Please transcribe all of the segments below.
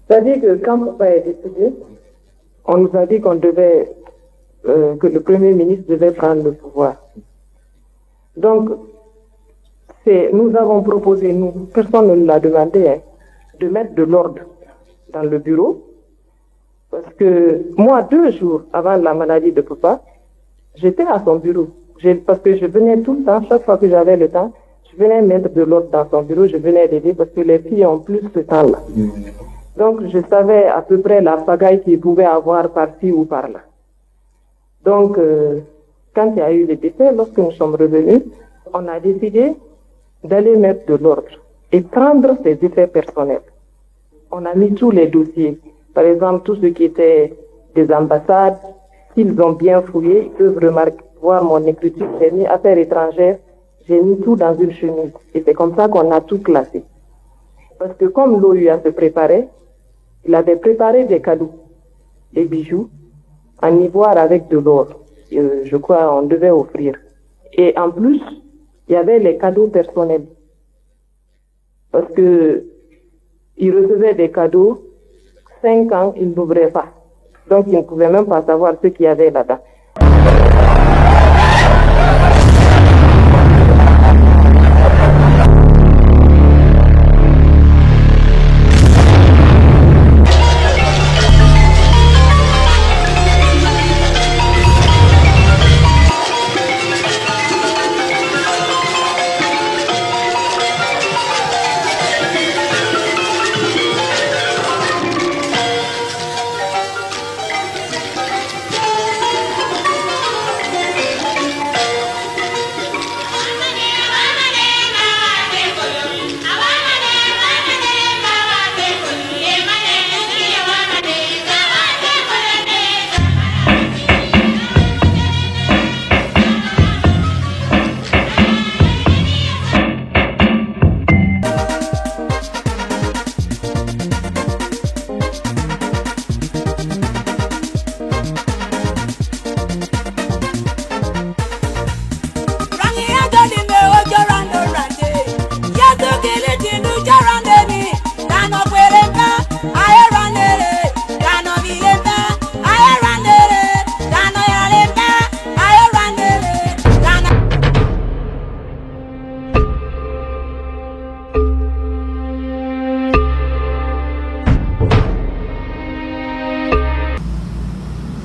C'est-à-dire que quand papa est décédé, on nous a dit qu'on devait, que le Premier ministre devait prendre le pouvoir. Donc, nous avons proposé, personne ne nous l'a demandé, hein, de mettre de l'ordre dans le bureau. Parce que moi, 2 jours avant la maladie de papa, j'étais à son bureau. Parce que je venais tout le temps, chaque fois que j'avais le temps, je venais mettre de l'ordre dans son bureau, je venais l'aider parce que les filles ont plus ce temps-là. Donc, je savais à peu près la pagaille qu'il pouvait avoir par-ci ou par-là. Donc, quand il y a eu le décès, lorsque nous sommes revenus, on a décidé d'aller mettre de l'ordre et prendre ses effets personnels. On a mis tous les dossiers. Par exemple, tous ceux qui étaient des ambassades, s'ils ont bien fouillé, ils peuvent voir mon écriture. J'ai mis affaires étrangères, j'ai mis tout dans une chemise. Et c'est comme ça qu'on a tout classé. Parce que comme l'OUA se préparait, il avait préparé des cadeaux, des bijoux, en ivoire avec de l'or. Je crois on devait offrir. Et en plus, il y avait les cadeaux personnels. Parce que il recevait des cadeaux, 5 ans, il n'ouvrait pas. Donc, il ne pouvait même pas savoir ce qu'il y avait là-dedans.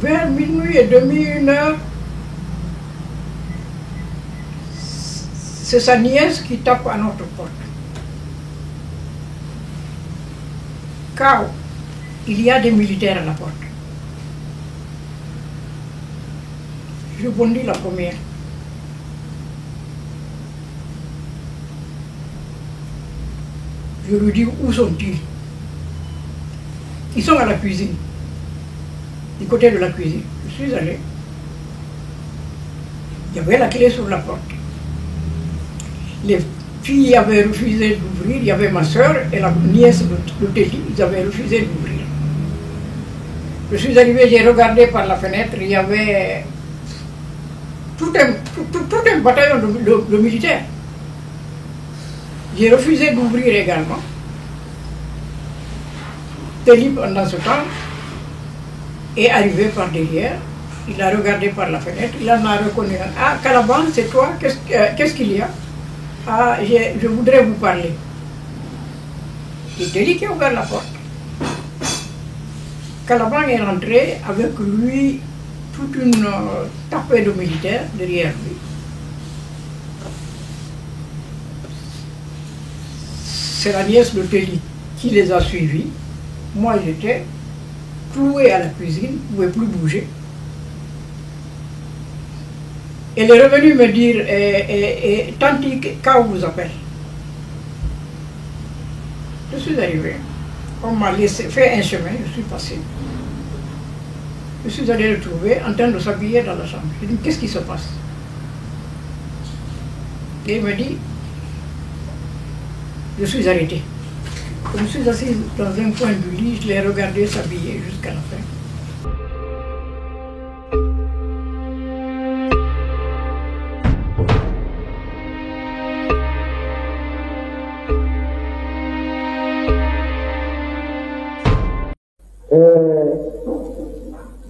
Vers minuit et demi, 1h, c'est sa nièce qui tape à notre porte. Car il y a des militaires à la porte. Je bondis la première. Je lui dis où sont-ils? Ils sont à la cuisine. Du côté de la cuisine. Je suis allé. Il y avait la clé sur la porte. Les filles avaient refusé d'ouvrir. Il y avait ma soeur et la nièce de Téli. Ils avaient refusé d'ouvrir. Je suis arrivé, j'ai regardé par la fenêtre. Il y avait tout un bataillon de militaires. J'ai refusé d'ouvrir également. Téli, pendant ce temps, est arrivé par derrière, il a regardé par la fenêtre, il en a reconnu un. Ah, Calaban, c'est toi, qu'est-ce qu'il y a? Ah, je voudrais vous parler. C'est Téli qui a ouvert la porte. Calaban est rentré avec lui, toute une tapée de militaires derrière lui. C'est la nièce de Téli qui les a suivis. Moi, j'étais cloué à la cuisine, je ne pouvais plus bouger. Elle est revenue me dire, Tanti, quand vous appelle? Je suis arrivé. On m'a laissé faire un chemin, je suis passé. Je suis allé le trouver en train de s'habiller dans la chambre. Je lui ai dit, qu'est-ce qui se passe? Et il me dit, je suis arrêté. Je me suis assise dans un coin du lit, je l'ai regardé s'habiller jusqu'à la fin.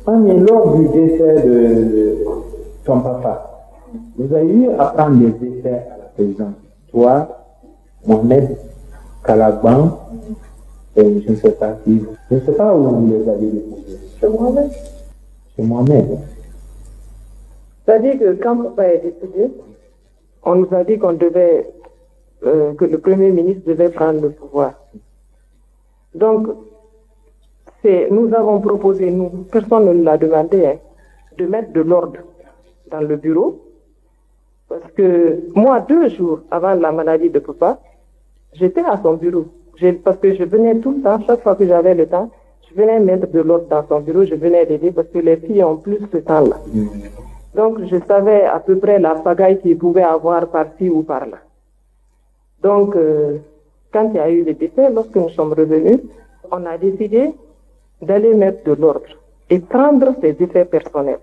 Fanny, lors du décès de ton papa, vous avez eu à prendre des effets à la prison. Toi, Mohamed, Calaban, et je ne sais pas qui. Je ne sais pas où vous les avez déposés. Chez Mohamed. C'est Mohamed. C'est-à-dire que quand papa est décédé, on nous a dit qu'on devait, que le Premier ministre devait prendre le pouvoir. Donc, nous avons proposé, personne ne nous l'a demandé, hein, de mettre de l'ordre dans le bureau. Parce que moi, 2 jours avant la maladie de papa, j'étais à son bureau. Parce que je venais tout le temps, chaque fois que j'avais le temps, je venais mettre de l'ordre dans son bureau, je venais l'aider parce que les filles ont plus ce temps-là. Donc, je savais à peu près la pagaille qu'il pouvait avoir par-ci ou par-là. Donc, quand il y a eu le décès, lorsque nous sommes revenus, on a décidé d'aller mettre de l'ordre et prendre ses effets personnels.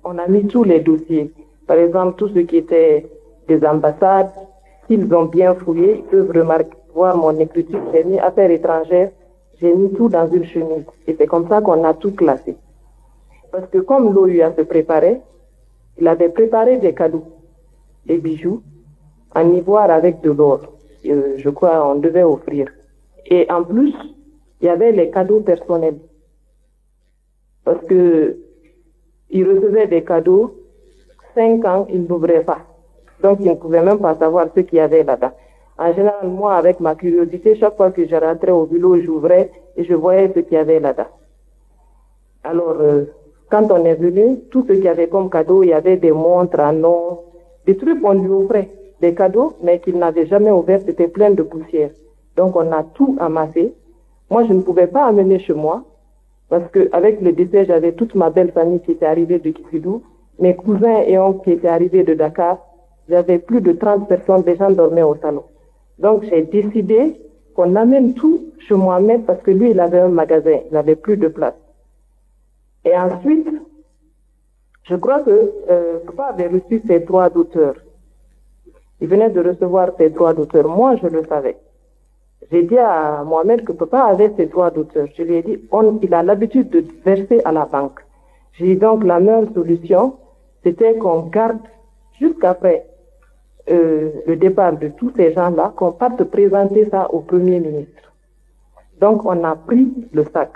On a mis tous les dossiers. Par exemple, tout ce qui était des ambassades, s'ils ont bien fouillé, ils peuvent voir mon écriture. J'ai mis affaires étrangères, j'ai mis tout dans une chemise. Et c'est comme ça qu'on a tout classé. Parce que comme l'OUA se préparait, il avait préparé des cadeaux, des bijoux, en ivoire avec de l'or. Je crois on devait offrir. Et en plus, il y avait les cadeaux personnels. Parce que il recevait des cadeaux, 5 ans, il n'ouvrait pas. Donc, il ne pouvait même pas savoir ce qu'il y avait là-bas. En général, moi, avec ma curiosité, chaque fois que je rentrais au boulot, j'ouvrais et je voyais ce qu'il y avait là-bas. Alors, quand on est venu, tout ce qu'il y avait comme cadeau, il y avait des montres en or, des trucs qu'on lui offrait, des cadeaux, mais qu'il n'avait jamais ouvert, c'était plein de poussière. Donc, on a tout amassé. Moi, je ne pouvais pas amener chez moi, parce qu'avec le décès, j'avais toute ma belle famille qui était arrivée de Kifidou, mes cousins et oncles qui étaient arrivés de Dakar. J'avais plus de 30 personnes, des gens dormaient au salon. Donc, j'ai décidé qu'on amène tout chez Mohamed parce que lui, il avait un magasin, il n'avait plus de place. Et ensuite, je crois que papa avait reçu ses droits d'auteur. Il venait de recevoir ses droits d'auteur. Moi, je le savais. J'ai dit à Mohamed que papa avait ses droits d'auteur. Je lui ai dit, il a l'habitude de verser à la banque. J'ai dit donc la meilleure solution, c'était qu'on garde jusqu'après le départ de tous ces gens-là, qu'on parte présenter ça au Premier ministre. Donc on a pris le sac.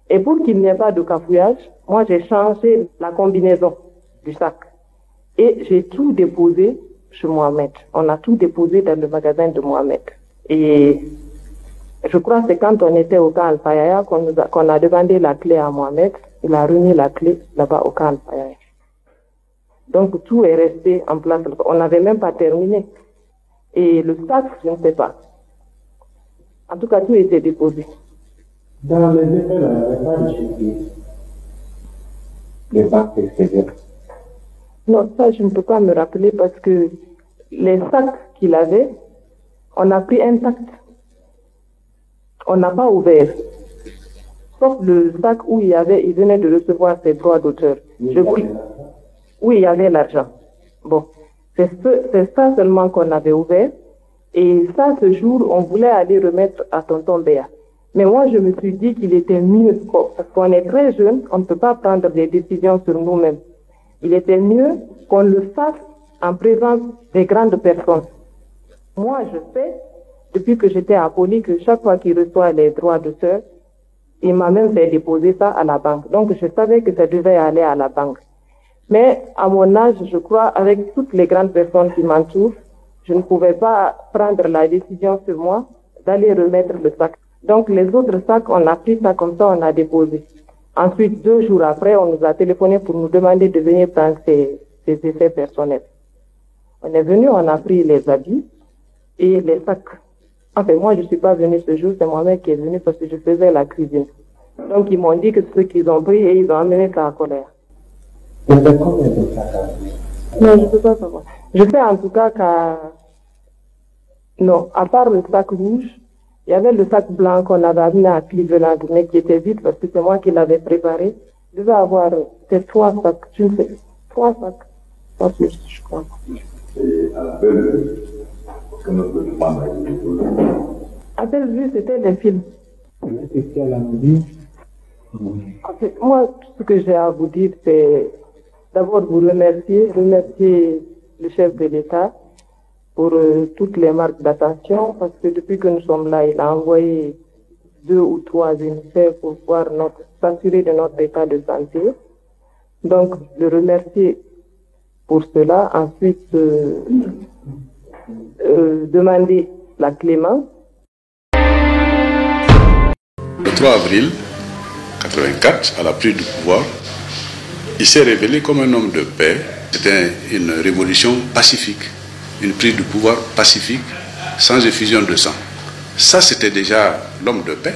Et pour qu'il n'y ait pas de cafouillage, moi j'ai changé la combinaison du sac. Et j'ai tout déposé chez Mohamed. On a tout déposé dans le magasin de Mohamed. Et je crois que c'est quand on était au camp Al-Fayaya qu'on a demandé la clé à Mohamed. Il a remis la clé là-bas au camp Al-Fayaya. Donc tout est resté en place. On n'avait même pas terminé. Et le sac, je ne sais pas. En tout cas, tout était déposé. Dans les effets, là, il n'y avait pas de chéquier. Les banques, etc. Non, ça, je ne peux pas me rappeler parce que les sacs qu'il avait, on a pris intact. On n'a pas ouvert. Sauf le sac où il venait de recevoir ses droits d'auteur. Oui, il y avait l'argent. Bon, c'est ça seulement qu'on avait ouvert. Et ça, ce jour, on voulait aller remettre à tonton Béa. Mais moi, je me suis dit qu'il était mieux, parce qu'on est très jeune, on ne peut pas prendre des décisions sur nous-mêmes. Il était mieux qu'on le fasse en présence des grandes personnes. Moi, je sais, depuis que j'étais à Poli, que chaque fois qu'il reçoit les droits d'auteur, il m'a même fait déposer ça à la banque. Donc, je savais que ça devait aller à la banque. Mais à mon âge, je crois, avec toutes les grandes personnes qui m'entourent, je ne pouvais pas prendre la décision sur moi d'aller remettre le sac. Donc, les autres sacs, on a pris ça comme ça, on a déposé. Ensuite, 2 jours après, on nous a téléphoné pour nous demander de venir prendre ces effets personnels. On est venu, on a pris les habits et les sacs. Enfin, moi, je ne suis pas venue ce jour, c'est moi-même qui est venu parce que je faisais la cuisine. Donc, ils m'ont dit que c'est ce qu'ils ont pris et ils ont amené ça à Colère. Il y avait combien de sacs à vous? Non, je ne peux pas savoir. Je sais en tout cas non, à part le sac rouge, il y avait le sac blanc qu'on avait amené à Cleveland, mais qui était vide parce que c'est moi qui l'avais préparé. Je devais avoir ces 3 sacs, je ne sais, 3 sacs. Pas plus, je crois. Et à Bellevue, que notre demande a été à Bellevue, c'était les films. C'est ce qu'elle a dit. En fait, moi, tout ce que j'ai à vous dire, c'est d'abord vous remercier le chef de l'État pour toutes les marques d'attention, parce que depuis que nous sommes là, il a envoyé 2 ou 3 émissaires pour s'assurer de notre état de santé. Donc, le remercier pour cela. Ensuite, demander la clémence. Le 3 avril 1984, à la prise du pouvoir, il s'est révélé comme un homme de paix. C'était une révolution pacifique, une prise de pouvoir pacifique, sans effusion de sang. Ça, c'était déjà l'homme de paix.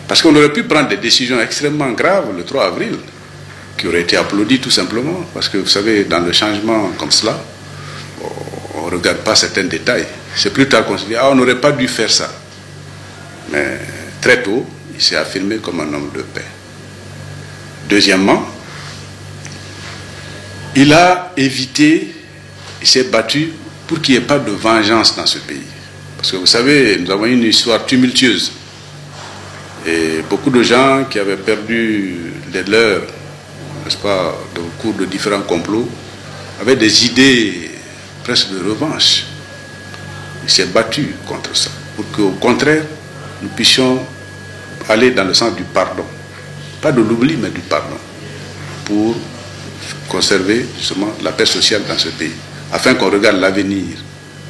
Parce qu'on aurait pu prendre des décisions extrêmement graves le 3 avril, qui auraient été applaudies tout simplement. Parce que vous savez, dans le changement comme cela, on ne regarde pas certains détails. C'est plus tard qu'on se dit, on n'aurait pas dû faire ça. Mais très tôt, il s'est affirmé comme un homme de paix. Deuxièmement, il a évité, il s'est battu pour qu'il n'y ait pas de vengeance dans ce pays. Parce que vous savez, nous avons une histoire tumultueuse. Et beaucoup de gens qui avaient perdu les leurs, n'est-ce pas, au cours de différents complots, avaient des idées presque de revanche. Il s'est battu contre ça, pour qu'au contraire, nous puissions aller dans le sens du pardon. Pas de l'oubli, mais du pardon. Pour conserver justement la paix sociale dans ce pays. Afin qu'on regarde l'avenir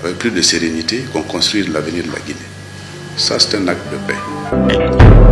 avec plus de sérénité, qu'on construise l'avenir de la Guinée. Ça, c'est un acte de paix.